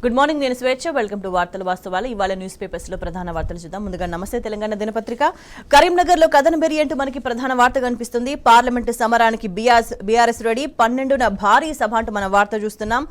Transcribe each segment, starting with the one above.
Good morning, నేను స్వేచ్ఛ. Welcome to వార్తలు వాస్తవాలు. ఇవాళ న్యూస్ పేపర్స్ లో ప్రధాన వార్తలు చూద్దాం. ముందుగా నమస్తే తెలంగాణ దినపత్రిక. కరీంనగర్ లో కథన బెరి అంటూ మనకి ప్రధాన వార్త కనిపిస్తుంది. పార్లమెంటు సమరానికి బీఆర్ఎస్ రెడీ, 12న భారీ సభ అంటూ మన వార్త చూస్తున్నాం.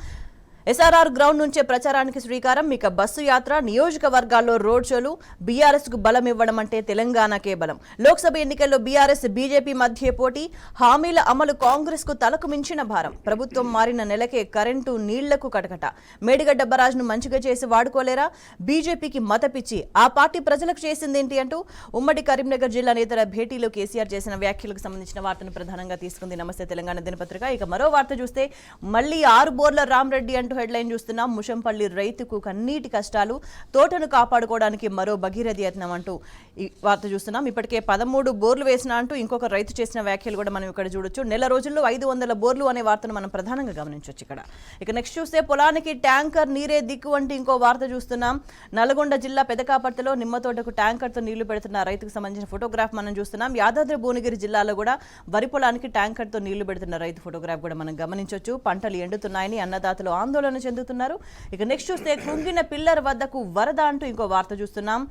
ఎస్ఆర్ఆర్ గ్రౌండ్ నుంచే ప్రచారానికి శ్రీకారం. ఇక బస్సు యాత్ర, నియోజకవర్గాల్లో రోడ్ షోలు. బీఆర్ఎస్ కు బలం ఇవ్వడం అంటే తెలంగాణకే బలం. లోక్సభ ఎన్నికల్లో బీఆర్ఎస్ బీజేపీ మధ్య పోటీ. హామీల అమలు కాంగ్రెస్ కు తలకు మించిన భారం. ప్రభుత్వం మారిన నెలకే కరెంటు, నీళ్లకు కటకట. మేడిగడ్డ బరాజ్ను మంచిగా చేసి వాడుకోలేరా? బీజేపీకి మతపిచ్చి ఆ పార్టీ ప్రజలకు చేసిందేంటి అంటూ ఉమ్మడి కరీంనగర్ జిల్లా నేతల భేటీలో కేసీఆర్ చేసిన వ్యాఖ్యలకు సంబంధించిన వార్తను ప్రధానంగా తీసుకుంది నమస్తే తెలంగాణ దినపత్రిక. ఇక మరో వార్త చూస్తే మళ్లీ 6 బోర్ల రామరెడ్డి అంటూ హెడ్లైన్ చూస్తున్నాం. ముషంపల్లి రైతుకు కన్నీటి కష్టాలు, తోటను కాపాడుకోవడానికి మరో భగీరథ యత్నం అంటూ ఈ వార్త చూస్తున్నాం. ఇప్పటికే 13 బోర్లు వేసిన అంటూ ఇంకొక రైతు చేసిన వ్యాఖ్యలు కూడా మనం ఇక్కడ చూడొచ్చు. నెల రోజుల్లో 500 బోర్లు అనే వార్తను మనం ప్రధానంగా గమనించవచ్చు ఇక్కడ. ఇక నెక్స్ట్ చూస్తే పొలానికి ట్యాంకర్ నీరే దిక్కు అంటూ ఇంకో వార్త చూస్తున్నాం. నల్గొండ జిల్లా పెదకాపర్తిలో నిమ్మ తోటకు ట్యాంకర్తో నీళ్లు పెడుతున్న రైతుకు సంబంధించిన ఫోటోగ్రాఫ్ మనం చూస్తున్నాం. యాదాద్రి భువనగిరి జిల్లాలో కూడా వరి పొలానికి ట్యాంకర్తో నీళ్లు పెడుతున్న రైతు ఫోటోగ్రాఫ్ కూడా మనం గమనించవచ్చు. పంటలు ఎండుతున్నాయని అన్నదాతలు ఆందోళన చెందుతున్నారు. ఇక నెక్స్ట్ చూస్తే కుంగిన పిల్లర్ వద్దకు వరద అంటూ ఇంకో వార్త చూస్తున్నాం.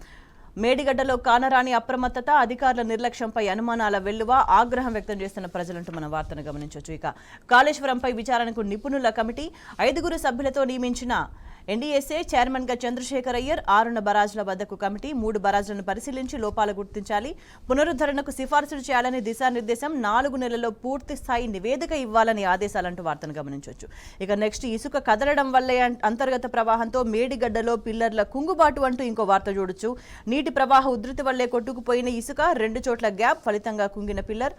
మేడిగడ్డలో కానరాని అప్రమత్తత, అధికారుల నిర్లక్ష్యంపై అనుమానాల వెల్లువ, ఆగ్రహం వ్యక్తం చేస్తున్న ప్రజలంటూ మన వార్తను గమనించవచ్చు. ఇక కాళేశ్వరంపై విచారణకు నిపుణుల కమిటీ, 5 సభ్యులతో నియమించిన ఎన్డీఎస్ఏ చైర్మన్ గా చంద్రశేఖర్ అయ్యర్. 6 బరాజ్ల వద్దకు కమిటీ, 3 బరాజ్లను పరిశీలించి లోపాలు గుర్తించాలి, పునరుద్ధరణకు సిఫార్సులు చేయాలని దిశానిర్దేశం, 4 నెలల్లో పూర్తి స్థాయి నివేదిక ఇవ్వాలని ఆదేశాలంటూ వార్తను గమనించవచ్చు. ఇక నెక్స్ట్ ఇసుక కదలడం వల్లే అంతర్గత ప్రవాహంతో మేడిగడ్డలో పిల్లర్ల కుంగుబాటు అంటూ ఇంకో వార్త చూడొచ్చు. నీటి ప్రవాహ ఉధృతి వల్లే కొట్టుకుపోయిన ఇసుక, 2 చోట్ల గ్యాప్, ఫలితంగా కుంగిన పిల్లర్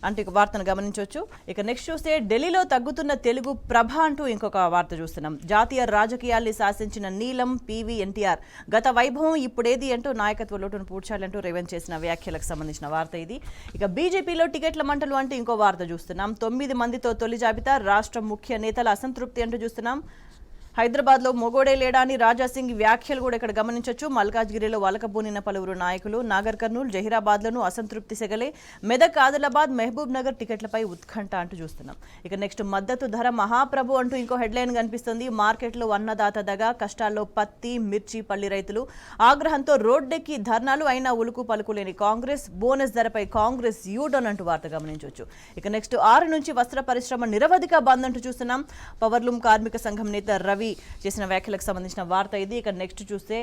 అంటూ ఇక వార్తను గమనించవచ్చు. ఇక నెక్స్ట్ చూస్తే ఢిల్లీలో తగ్గుతున్న తెలుగు ప్రభ అంటూ ఇంకొక వార్త చూస్తున్నాం. జాతీయ రాజకీయాల్ని శాసించిన నీలం, పివి, ఎన్టీఆర్ గత వైభవం ఇప్పుడేది అంటూ నాయకత్వ లోటును పూడ్చాలంటూ రేవంత్ చేసిన వ్యాఖ్యలకు సంబంధించిన వార్త ఇది. ఇక బీజేపీలో టికెట్ల మంటలు అంటూ ఇంకో వార్త చూస్తున్నాం. 9 మందితో తొలి జాబితా, రాష్ట్ర ముఖ్య నేతల అసంతృప్తి అంటూ చూస్తున్నాం. హైదరాబాద్ లో మొగోడే లేడా అని రాజాసింగ్ వ్యాఖ్యలు కూడా ఇక్కడ గమనించవచ్చు. మల్కాజ్గిరిలో వలకబూనిన పలువురు నాయకులు. నాగర్ కర్నూలు, జహీరాబాద్ లను అసంతృప్తి సెగలే. మెదక్, ఆదిలాబాద్, మహబూబ్ నగర్ టికెట్లపై ఉత్కంఠ అంటూ చూస్తున్నాం. ఇక నెక్స్ట్ మద్దతు ధర మహాప్రభు అంటూ ఇంకో హెడ్లైన్ కనిపిస్తుంది. మార్కెట్లో అన్నదాత దగా, కష్టాల్లో పత్తి, మిర్చి, పల్లి రైతులు. ఆగ్రహంతో రోడ్డెక్కి ధర్నాలు, అయినా ఉలుకు పలుకులేని కాంగ్రెస్. బోనస్ ధరపై కాంగ్రెస్ యూడన్ అంటూ వార్త గమనించవచ్చు. ఇక నెక్స్ట్ 6 నుంచి వస్త్ర పరిశ్రమ నిరవధిక బంద్ అంటూ చూస్తున్నాం. పవర్లూమ్ కార్మిక సంఘం నేత రవి చేసిన వ్యాఖ్యలకు సంబంధించిన వార్త ఇది. ఇక నెక్స్ట్ చూస్తే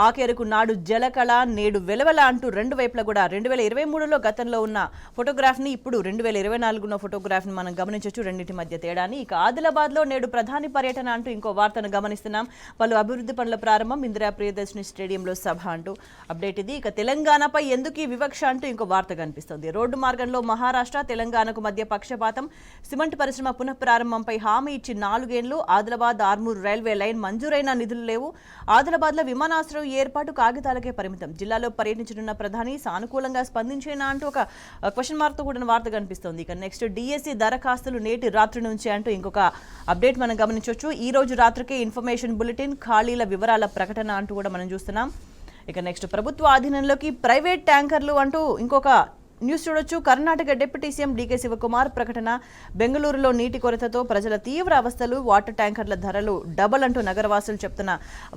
ఆఖేరుకు నాడు జలకళ, నేడు వెలవెల అంటూ 2 వైపులా కూడా 2023లో గతంలో ఉన్న ఫోటోగ్రాఫ్ని, ఇప్పుడు 2024లో ఫోటోగ్రాఫ్ని మనం గమనించవచ్చు. రెండింటి మధ్య తేడాని. ఇక ఆదిలాబాద్లో నేడు ప్రధాని పర్యటన అంటూ ఇంకో వార్తను గమనిస్తున్నాం. పలు అభివృద్ధి పనుల ప్రారంభం, ఇందిరా ప్రియదర్శిని స్టేడియంలో సభ అంటూ అప్డేట్ ఇది. ఇక తెలంగాణపై ఎందుకు వివక్ష అంటూ ఇంకో వార్త కనిపిస్తుంది. రోడ్డు మార్గంలో మహారాష్ట్ర, తెలంగాణకు మధ్య పక్షపాతం. సిమెంట్ పరిశ్రమ పునఃప్రారంభంపై హామీ ఇచ్చి 4 ఏళ్లు. ఆదిలాబాద్ ఆర్మూర్ రైల్వే లైన్ మంజూరైన నిధులు లేవు. ఆదిలాబాద్లో విమానాశ్రయం ఏర్పాటు కాగితాలకే పరిమితం. జిల్లాలో పర్యటించనున్న ప్రధాని సానుకూలంగా స్పందించేనా అంటూ ఒక క్వశ్చన్ మార్క్ తో కూడిన వార్త కనిపిస్తోంది. ఇక నెక్స్ట్ డిఎస్సి దరఖాస్తులు నేటి రాత్రి నుంచి అంటూ ఇంకొక అప్డేట్ మనం గమనించవచ్చు. ఈ రోజు రాత్రికే ఇన్ఫర్మేషన్ బులెటిన్, ఖాళీల వివరాల ప్రకటన అంటూ కూడా మనం చూస్తున్నాం. ఇక నెక్స్ట్ ప్రభుత్వ ఆధీనంలోకి ప్రైవేట్ ట్యాంకర్లు అంటూ ఇంకొక న్యూస్ చూడొచ్చు. కర్ణాటక డిప్యూటీ సీఎం డీకే శివకుమార్ ప్రకటన. బెంగళూరులో నీటి కొరతతో ప్రజల తీవ్ర అవస్థలు, వాటర్ ట్యాంకర్ల ధరలు డబల్ అంటూ నగరవాసులు చెప్తున్న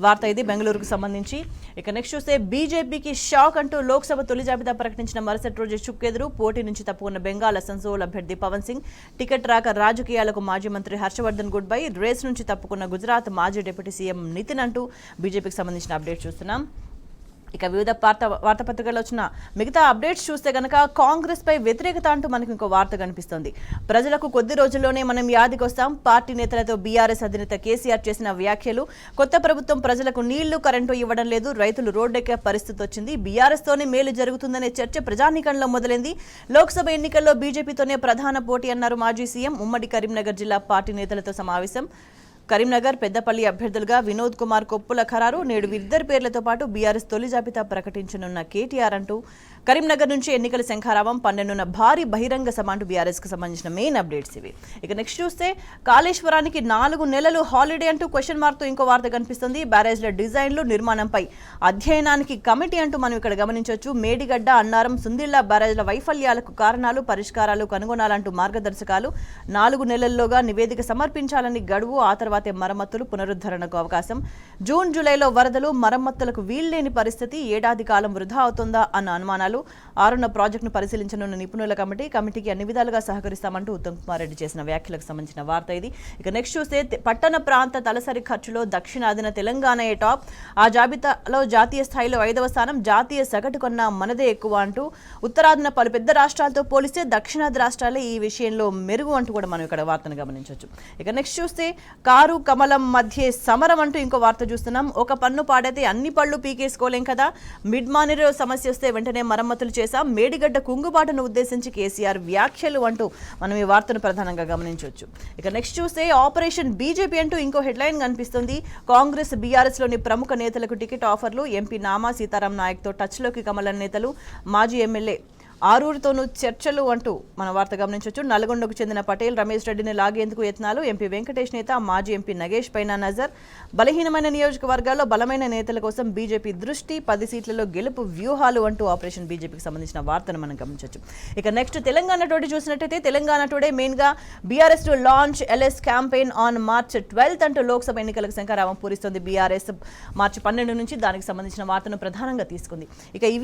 వార్త ఇది బెంగళూరుకు సంబంధించి. ఇక నెక్స్ట్ చూస్తే బీజేపీకి షాక్ అంటూ లోక్సభ తొలి జాబితా ప్రకటించిన మరుసటి రోజు చుక్కెదురు. పోటీ నుంచి తప్పుకున్న బెంగాల్ అసన్సోల్ అభ్యర్థి పవన్ సింగ్. టికెట్ రాక రాజకీయాలకు మాజీ మంత్రి హర్షవర్ధన్ గుడ్ బై. రేస్ నుంచి తప్పుకున్న గుజరాత్ మాజీ డిప్యూటీ సీఎం నితిన్ అంటూ బీజేపీకి సంబంధించిన అప్డేట్ చూస్తున్నాం. ఇక వివిధ వార్తాపత్రికల్లో వచ్చిన మిగతా అప్డేట్స్ చూస్తే కనుక కాంగ్రెస్ పై వ్యతిరేకత అంటూ మనకు ఇంకో వార్త కనిపిస్తోంది. ప్రజలకు కొద్ది రోజుల్లోనే మనం యాదికి వస్తాం. పార్టీ నేతలతో బీఆర్ఎస్ అధినేత కేసీఆర్ చేసిన వ్యాఖ్యలు. కొత్త ప్రభుత్వం ప్రజలకు నీళ్లు, కరెంటు ఇవ్వడం లేదు. రైతులు రోడ్డెక్కే పరిస్థితి వచ్చింది. బీఆర్ఎస్ తోనే మేలు జరుగుతుందనే చర్చ ప్రజానీకంలో మొదలైంది. లోక్సభ ఎన్నికల్లో బీజేపీతోనే ప్రధాన పోటీ అన్నారు మాజీ సీఎం. ఉమ్మడి కరీంనగర్ జిల్లా పార్టీ నేతలతో సమావేశం. కరీంనగర్, పెద్దపల్లి అభ్యర్థులుగా వినోద్ కుమార్ కొప్పుల ఖరారు. నేడు 2 పేర్లతో పాటు బీఆర్ఎస్ తొలి జాబితా ప్రకటించనున్న కేటీఆర్ అంటూ కరీంనగర్ నుంచి ఎన్నికల శంఖారావం 12న భారీ బహిరంగ సభ అంటూ బీఆర్ఎస్ కు సంబంధించిన మెయిన్ అప్డేట్స్ ఇవి. ఇక నెక్స్ట్ చూస్తే కాళేశ్వరానికి 4 నెలలు హాలిడే అంటూ క్వశ్చన్ మార్క్ తో ఇంకో వార్త కనిపిస్తుంది. బ్యారేజ్ల డిజైన్లు నిర్మాణంపై అధ్యయనానికి కమిటీ అంటూ మనం ఇక్కడ గమనించవచ్చు. మేడిగడ్డ, అన్నారం, సుందిళ్ల బ్యారేజ్ల వైఫల్యాలకు కారణాలు, పరిష్కారాలు కనుగొనాలంటూ మార్గదర్శకాలు. 4 నెలల్లోగా నివేదిక సమర్పించాలని గడువు. ఆ తర్వాతే మరమ్మతులు, పునరుద్ధరణకు అవకాశం. జూన్, జూలైలో వరదలు, మరమ్మతులకు వీల్లేని పరిస్థితి. ఏడాది కాలం వృధా అవుతుందా అన్న అనుమానాలు. 6న ప్రాజెక్టును పరిశీలించనున్న నిపుణుల కమిటీకి అన్ని విధాలుగా సహకరిస్తామంటూ ఉత్తమ్ కుమార్ రెడ్డి చేసిన వ్యాఖ్యలకు సంబంధించిన వార్త ఇది. ఇక నెక్స్ట్ చూస్తే పట్టణ ప్రాంత తలసరి ఖర్చులో దక్షిణాదిన తెలంగాణయే టాప్. ఆ జాబితాలో జాతీయ స్థాయిలో 5వ స్థానం. జాతీయ సగటు కన్నా మనదే ఎక్కువ అంటూ ఉత్తరాదిన పలు పెద్ద రాష్ట్రాలతో పోలిస్తే దక్షిణాది రాష్ట్రాలే ఈ విషయంలో మెరుగు అంటూ కూడా మనం ఇక్కడ వార్తను గమనించవచ్చు. ఇక నెక్స్ట్ చూస్తే కారు కమలం మధ్య సమరం అంటూ ఇంకో వార్త చూస్తున్నాం. ఒక పన్ను పాడైతే అన్ని పళ్ళు పీకేసుకోలేం కదా. మిడ్ మానిర్ సమస్య వస్తే వెంటనే మరమ్మతులు చేశాం. మేడిగడ్డ కుంగుబాటును ఉద్దేశించి కేసీఆర్ వ్యాఖ్యలు అంటూ మనం ఈ వార్తను ప్రధానంగా గమనించవచ్చు. ఇక నెక్స్ట్ చూస్తే ఆపరేషన్ బీజేపీ అంటూ ఇంకో హెడ్లైన్ కనిపిస్తుంది. కాంగ్రెస్, బీఆర్ఎస్ లోని ప్రముఖ నేతలకు టికెట్ ఆఫర్లు. ఎంపీ నామా సీతారాం నాయక్ తో టచ్లోకి కమలం నేతలు. మాజీ ఎమ్మెల్యే ఆరూరుతోనూ చర్చలు అంటూ మన వార్త గమనించవచ్చు. నల్గొండకు చెందిన పటేల్ రమేష్ రెడ్డిని లాగేందుకు యత్నాలు. ఎంపీ వెంకటేష్ నేత, మాజీ ఎంపీ నగేష్ పైన నజర్. బలహీనమైన నియోజకవర్గాల్లో బలమైన నేతల కోసం బీజేపీ దృష్టి. 10 సీట్లలో గెలుపు వ్యూహాలు అంటూ ఆపరేషన్ బీజేపీకి సంబంధించిన వార్తను మనం గమనించవచ్చు. ఇక నెక్స్ట్ తెలంగాణ టుడే చూసినట్టయితే తెలంగాణ టుడే మెయిన్ గా BRS to launch LS campaign on March 12 అంటూ లోక్సభ ఎన్నికలకు శంఖారావం పూరిస్తుంది బీఆర్ఎస్. మార్చి 12 నుంచి దానికి సంబంధించిన వార్తను ప్రధానంగా తీసుకుంది. ఇక ఇవి